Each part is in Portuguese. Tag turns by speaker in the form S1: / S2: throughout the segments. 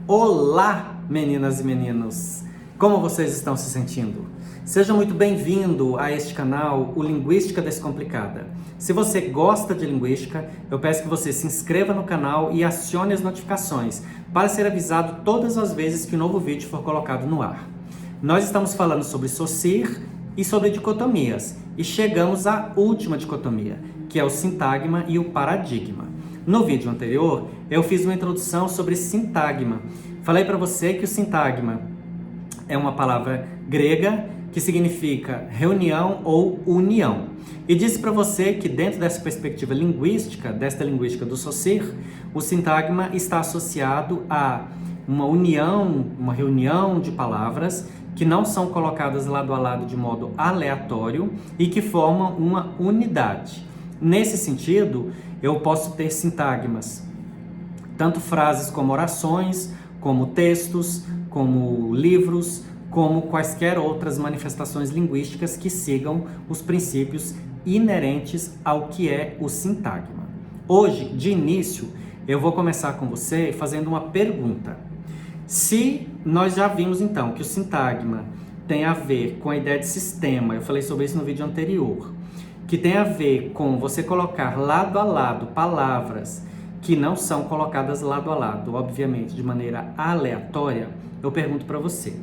S1: Olá, meninas e meninos! Como vocês estão se sentindo? Seja muito bem-vindo a este canal, o Linguística Descomplicada. Se você gosta de linguística, eu peço que você se inscreva no canal e acione as notificações para ser avisado todas as vezes que um novo vídeo for colocado no ar. Nós estamos falando sobre Saussure e sobre dicotomias, e chegamos à última dicotomia, que é o sintagma e o paradigma. No vídeo anterior, eu fiz uma introdução sobre sintagma. Falei para você que o sintagma é uma palavra grega que significa reunião ou união. E disse para você que dentro dessa perspectiva linguística, desta linguística do Saussure, o sintagma está associado a uma união, uma reunião de palavras que não são colocadas lado a lado de modo aleatório e que formam uma unidade. Nesse sentido, eu posso ter sintagmas, tanto frases como orações, como textos, como livros, como quaisquer outras manifestações linguísticas que sigam os princípios inerentes ao que é o sintagma. Hoje, de início, eu vou começar com você fazendo uma pergunta. Se nós já vimos então que o sintagma tem a ver com a ideia de sistema, eu falei sobre isso no vídeo anterior, que tem a ver com você colocar lado a lado palavras que não são colocadas lado a lado, obviamente de maneira aleatória, eu pergunto para você.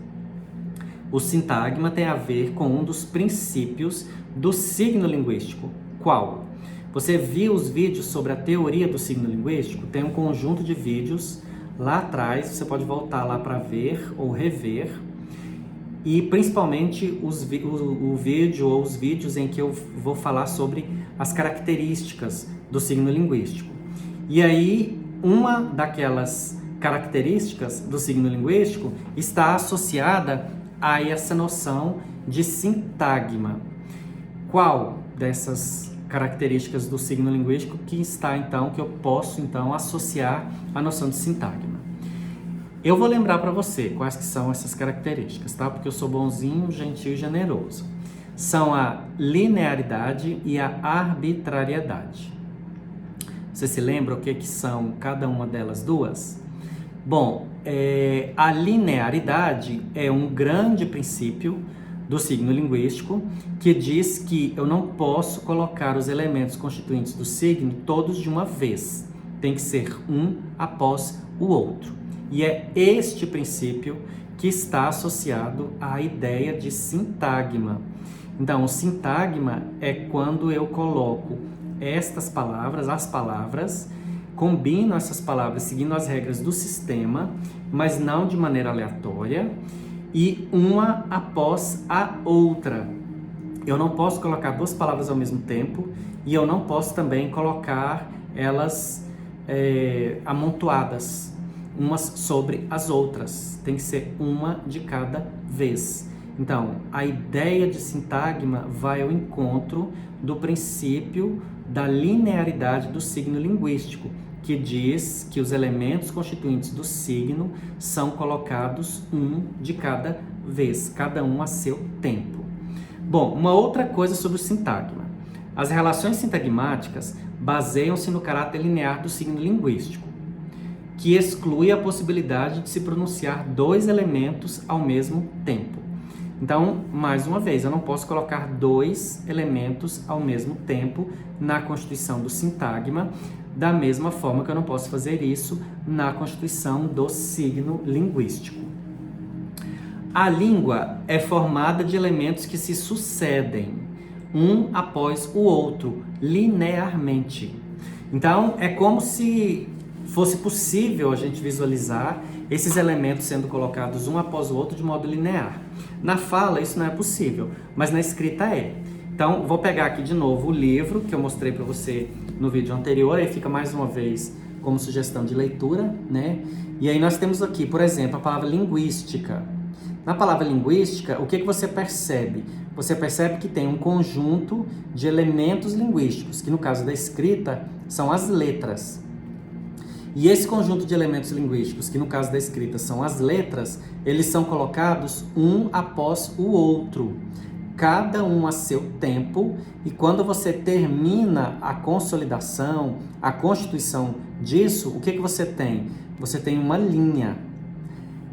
S1: O sintagma tem a ver com um dos princípios do signo linguístico. Qual? Você viu os vídeos sobre a teoria do signo linguístico? Tem um conjunto de vídeos lá atrás, você pode voltar lá para ver ou rever. E principalmente o vídeo ou os vídeos em que eu vou falar sobre as características do signo linguístico. E aí, uma daquelas características do signo linguístico está associada a essa noção de sintagma. Qual dessas características do signo linguístico que está então, que eu posso então associar à noção de sintagma? Eu vou lembrar para você quais que são essas características, tá? Porque eu sou bonzinho, gentil e generoso. São a linearidade e a arbitrariedade. Você se lembra o que são cada uma delas duas? Bom, a linearidade é um grande princípio do signo linguístico que diz que eu não posso colocar os elementos constituintes do signo todos de uma vez. Tem que ser um após o outro. E é este princípio que está associado à ideia de sintagma. Então, o sintagma é quando eu coloco estas palavras, as palavras, combino essas palavras seguindo as regras do sistema, mas não de maneira aleatória, e uma após a outra. Eu não posso colocar duas palavras ao mesmo tempo e eu não posso também colocar elas amontoadas, umas sobre as outras. Tem que ser uma de cada vez. Então, a ideia de sintagma vai ao encontro do princípio da linearidade do signo linguístico, que diz que os elementos constituintes do signo são colocados um de cada vez, cada um a seu tempo. Bom, uma outra coisa sobre o sintagma. As relações sintagmáticas baseiam-se no caráter linear do signo linguístico, que exclui a possibilidade de se pronunciar dois elementos ao mesmo tempo. Então, mais uma vez, eu não posso colocar dois elementos ao mesmo tempo na constituição do sintagma, da mesma forma que eu não posso fazer isso na constituição do signo linguístico. A língua é formada de elementos que se sucedem, um após o outro, linearmente. Então, é como se fosse possível a gente visualizar esses elementos sendo colocados um após o outro de modo linear. Na fala isso não é possível, mas na escrita é. Então, vou pegar aqui de novo o livro que eu mostrei para você no vídeo anterior, aí fica mais uma vez como sugestão de leitura, né? E aí nós temos aqui, por exemplo, a palavra linguística. Na palavra linguística, o que você percebe? Você percebe que tem um conjunto de elementos linguísticos, que no caso da escrita são as letras. E esse conjunto de elementos linguísticos, que no caso da escrita são as letras, eles são colocados um após o outro, cada um a seu tempo, e quando você termina a consolidação, a constituição disso, o que você tem? Você tem uma linha.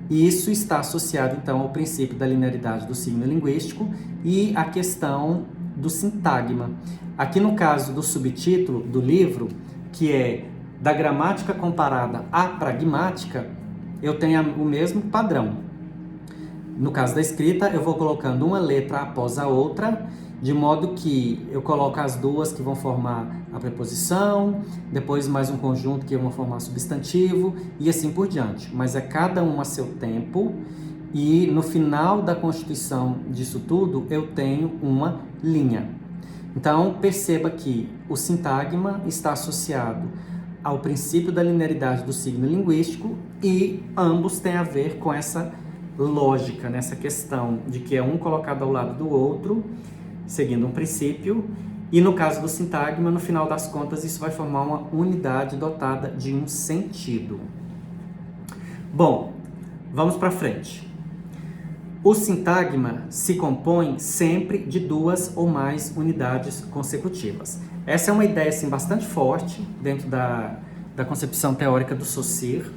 S1: E isso está associado, então, ao princípio da linearidade do signo linguístico e à questão do sintagma. Aqui no caso do subtítulo do livro, que é da gramática comparada à pragmática, eu tenho o mesmo padrão. No caso da escrita, eu vou colocando uma letra após a outra, de modo que eu coloco as duas que vão formar a preposição, depois mais um conjunto que vão formar substantivo e assim por diante. Mas é cada um a seu tempo e no final da constituição disso tudo eu tenho uma linha. Então perceba que o sintagma está associado ao princípio da linearidade do signo linguístico e ambos têm a ver com essa lógica, nessa questão de que é um colocado ao lado do outro, seguindo um princípio, e no caso do sintagma, no final das contas, isso vai formar uma unidade dotada de um sentido. Bom, vamos para frente. O sintagma se compõe sempre de duas ou mais unidades consecutivas. Essa é uma ideia assim, bastante forte dentro da concepção teórica do Saussure,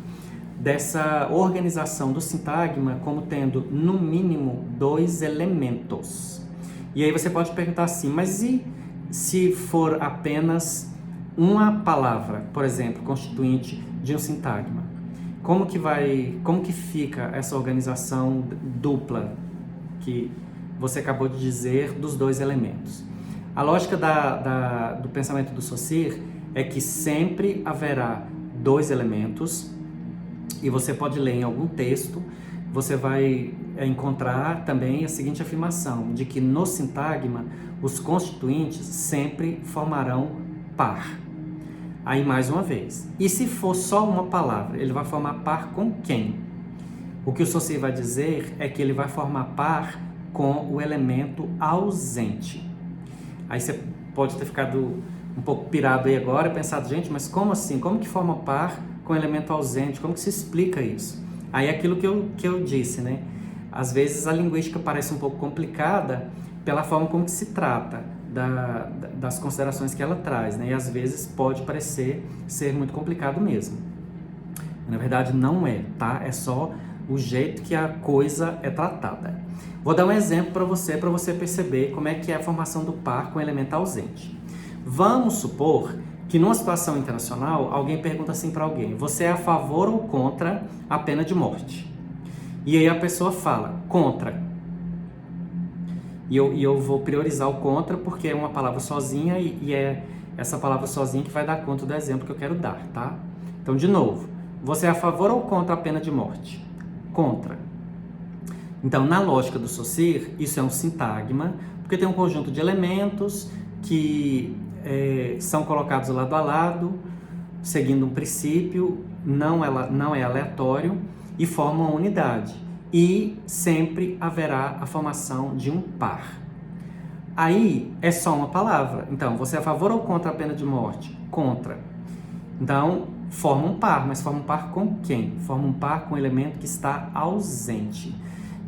S1: dessa organização do sintagma como tendo, no mínimo, dois elementos. E aí você pode perguntar assim, mas e se for apenas uma palavra, por exemplo, constituinte de um sintagma? Como que fica essa organização dupla que você acabou de dizer dos dois elementos? A lógica do pensamento do Saussure é que sempre haverá dois elementos, e você pode ler em algum texto, você vai encontrar também a seguinte afirmação, de que no sintagma os constituintes sempre formarão par. Aí mais uma vez, e se for só uma palavra, ele vai formar par com quem? O que o Saussure vai dizer é que ele vai formar par com o elemento ausente. Aí você pode ter ficado um pouco pirado aí agora e pensado, gente, mas como assim? Como que forma par com elemento ausente? Como que se explica isso? Aí é aquilo que eu disse, né? Às vezes a linguística parece um pouco complicada pela forma como que se trata das considerações que ela traz, né? E às vezes pode parecer ser muito complicado mesmo. Na verdade não é, tá? É só o jeito que a coisa é tratada. Vou dar um exemplo para você perceber como é que é a formação do par com elemento ausente. Vamos supor que numa situação internacional, alguém pergunta assim para alguém, você é a favor ou contra a pena de morte? E aí a pessoa fala, contra. E eu vou priorizar o contra porque é uma palavra sozinha e é essa palavra sozinha que vai dar conta do exemplo que eu quero dar, tá? Então, de novo, você é a favor ou contra a pena de morte? Contra. Então, na lógica do Saussure, isso é um sintagma, porque tem um conjunto de elementos que são colocados lado a lado, seguindo um princípio, não é aleatório, e formam uma unidade. E sempre haverá a formação de um par. Aí é só uma palavra. Então, você é a favor ou contra a pena de morte? Contra. Então, forma um par, mas forma um par com quem? Forma um par com o elemento que está ausente.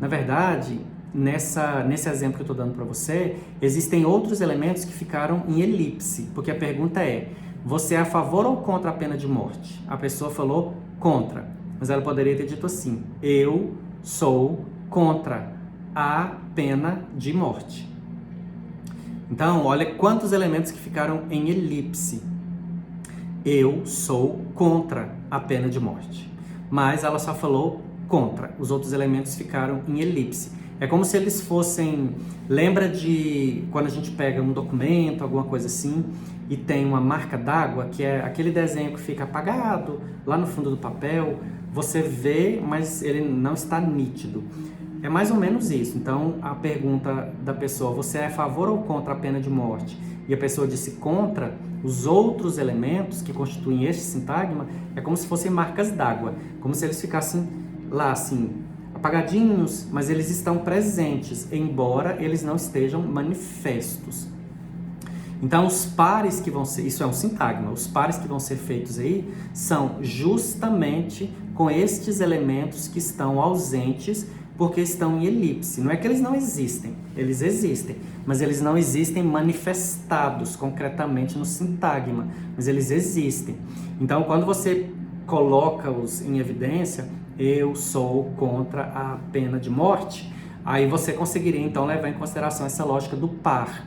S1: Na verdade, nesse exemplo que eu estou dando para você, existem outros elementos que ficaram em elipse, porque a pergunta é, você é a favor ou contra a pena de morte? A pessoa falou contra, mas ela poderia ter dito assim, eu sou contra a pena de morte. Então, olha quantos elementos que ficaram em elipse. Eu sou contra a pena de morte. Mas ela só falou contra. Os outros elementos ficaram em elipse. É como se eles fossem... Lembra de quando a gente pega um documento, alguma coisa assim, e tem uma marca d'água, que é aquele desenho que fica apagado lá no fundo do papel. Você vê, mas ele não está nítido. É mais ou menos isso. Então, a pergunta da pessoa, você é a favor ou contra a pena de morte? E a pessoa disse contra, os outros elementos que constituem este sintagma é como se fossem marcas d'água, como se eles ficassem lá, assim, apagadinhos, mas eles estão presentes, embora eles não estejam manifestos. Então, os pares que vão ser, isso é um sintagma, os pares que vão ser feitos aí são justamente com estes elementos que estão ausentes, porque estão em elipse. Não é que eles não existem, eles existem, mas eles não existem manifestados concretamente no sintagma, mas eles existem. Então, quando você coloca-os em evidência, eu sou contra a pena de morte, aí você conseguiria então levar em consideração essa lógica do par,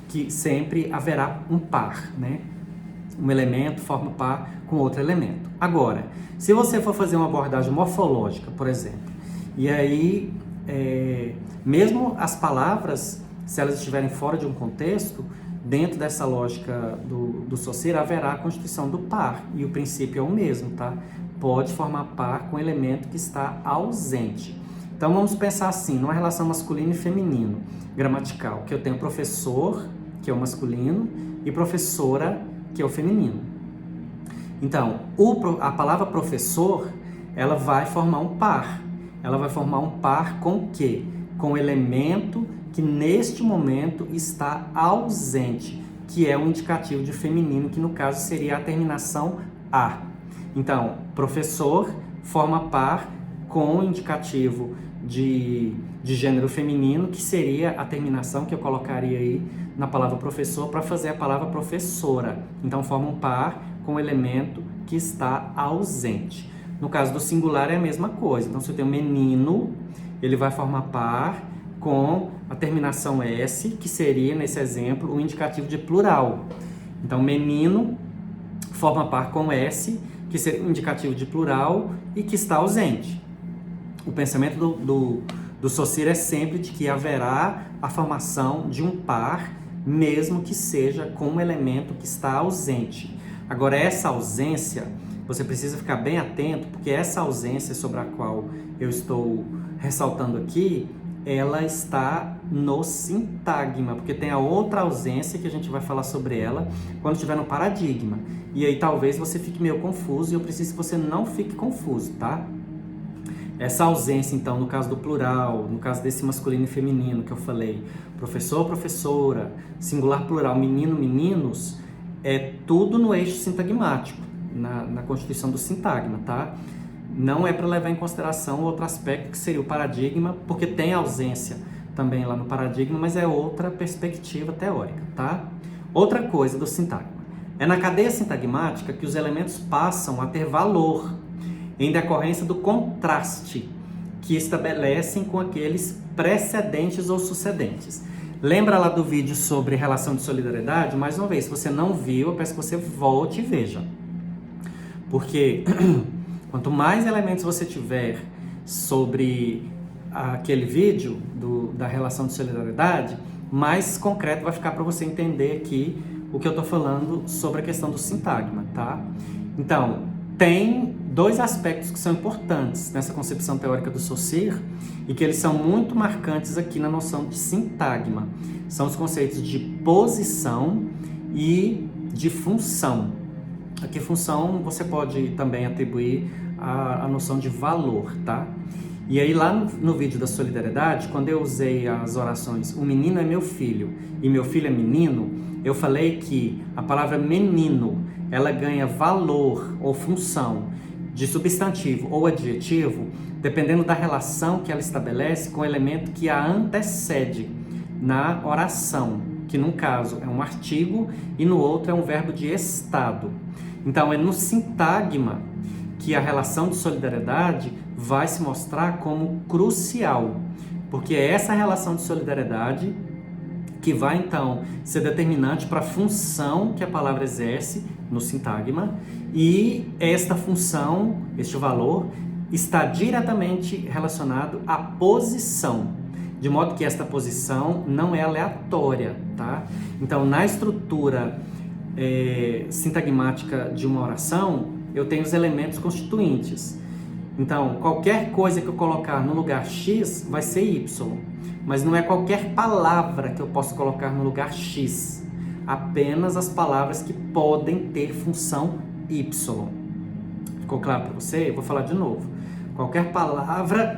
S1: que sempre haverá um par, né? Um elemento forma par com outro elemento. Agora, se você for fazer uma abordagem morfológica, por exemplo, e aí, mesmo as palavras, se elas estiverem fora de um contexto, dentro dessa lógica do Saussure, haverá a constituição do par, e o princípio é o mesmo, tá? Pode formar par com um elemento que está ausente. Então, vamos pensar assim, numa relação masculino e feminino, gramatical, que eu tenho professor, que é o masculino, e professora, que é o feminino. Então, a palavra professor, ela vai formar um par. Ela vai formar um par com o quê? Com o elemento que neste momento está ausente, que é um indicativo de feminino, que no caso seria a terminação A. Então, professor forma par com o indicativo de gênero feminino, que seria a terminação que eu colocaria aí na palavra professor para fazer a palavra professora. Então, forma um par com o elemento que está ausente. No caso do singular é a mesma coisa. Então, se eu tenho menino, ele vai formar par com a terminação S, que seria, nesse exemplo, o indicativo de plural. Então, menino forma par com S, que seria o indicativo de plural e que está ausente. O pensamento do Saussure é sempre de que haverá a formação de um par, mesmo que seja com um elemento que está ausente. Agora, essa ausência, você precisa ficar bem atento, porque essa ausência sobre a qual eu estou ressaltando aqui, ela está no sintagma, porque tem a outra ausência que a gente vai falar sobre ela quando estiver no paradigma. E aí talvez você fique meio confuso, e eu preciso que você não fique confuso, tá? Essa ausência, então, no caso do plural, no caso desse masculino e feminino que eu falei, professor, professora, singular, plural, menino, meninos, é tudo no eixo sintagmático, na constituição do sintagma, tá? Não é para levar em consideração outro aspecto que seria o paradigma, porque tem ausência também lá no paradigma, mas é outra perspectiva teórica, tá? Outra coisa do sintagma. É na cadeia sintagmática que os elementos passam a ter valor, em decorrência do contraste que estabelecem com aqueles precedentes ou sucedentes. Lembra lá do vídeo sobre relação de solidariedade? Mais uma vez, se você não viu, eu peço que você volte e veja. Porque quanto mais elementos você tiver sobre aquele vídeo da relação de solidariedade, mais concreto vai ficar para você entender aqui o que eu estou falando sobre a questão do sintagma, tá? Então, tem dois aspectos que são importantes nessa concepção teórica do Saussure e que eles são muito marcantes aqui na noção de sintagma. São os conceitos de posição e de função. Aqui, função, você pode também atribuir a noção de valor, tá? E aí, lá no vídeo da solidariedade, quando eu usei as orações o menino é meu filho e meu filho é menino, eu falei que a palavra menino, ela ganha valor ou função de substantivo ou adjetivo, dependendo da relação que ela estabelece com o elemento que a antecede na oração, que num caso é um artigo e no outro é um verbo de estado. Então, é no sintagma que a relação de solidariedade vai se mostrar como crucial, porque é essa relação de solidariedade que vai, então, ser determinante para a função que a palavra exerce no sintagma, e esta função, este valor, está diretamente relacionado à posição, de modo que esta posição não é aleatória, tá? Então, na estrutura sintagmática de uma oração, eu tenho os elementos constituintes. Então, qualquer coisa que eu colocar no lugar X vai ser Y, mas não é qualquer palavra que eu posso colocar no lugar X, apenas as palavras que podem ter função Y. Ficou claro para você? Eu vou falar de novo. Qualquer palavra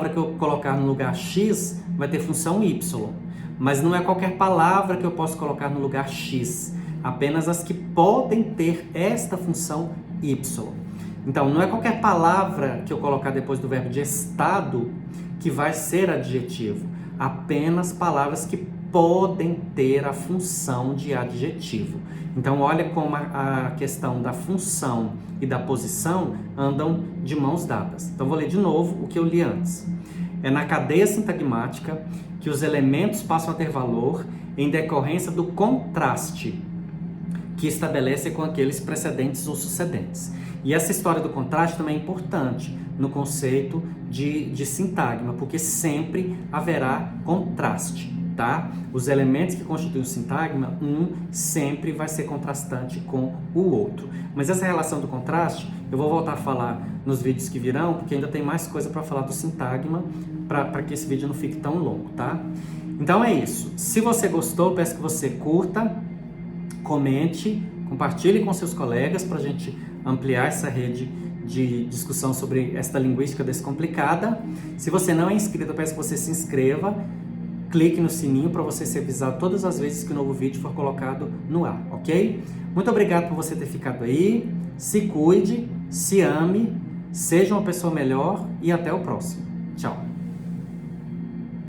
S1: que eu colocar no lugar X vai ter função Y, mas não é qualquer palavra que eu posso colocar no lugar X, apenas as que podem ter esta função Y. Então, não é qualquer palavra que eu colocar depois do verbo de estado que vai ser adjetivo, apenas palavras que podem ter a função de adjetivo. Então olha como a questão da função e da posição andam de mãos dadas. Então vou ler de novo o que eu li antes. É na cadeia sintagmática que os elementos passam a ter valor em decorrência do contraste que estabelece com aqueles precedentes ou sucedentes. E essa história do contraste também é importante no conceito de sintagma, porque sempre haverá contraste, tá? Os elementos que constituem o sintagma, um sempre vai ser contrastante com o outro. Mas essa relação do contraste, eu vou voltar a falar nos vídeos que virão, porque ainda tem mais coisa para falar do sintagma, para que esse vídeo não fique tão longo, tá? Então é isso. Se você gostou, peço que você curta, comente, compartilhe com seus colegas para a gente ampliar essa rede de discussão sobre esta linguística descomplicada. Se você não é inscrito, eu peço que você se inscreva, clique no sininho para você ser avisado todas as vezes que o novo vídeo for colocado no ar, ok? Muito obrigado por você ter ficado aí, se cuide, se ame, seja uma pessoa melhor e até o próximo. Tchau!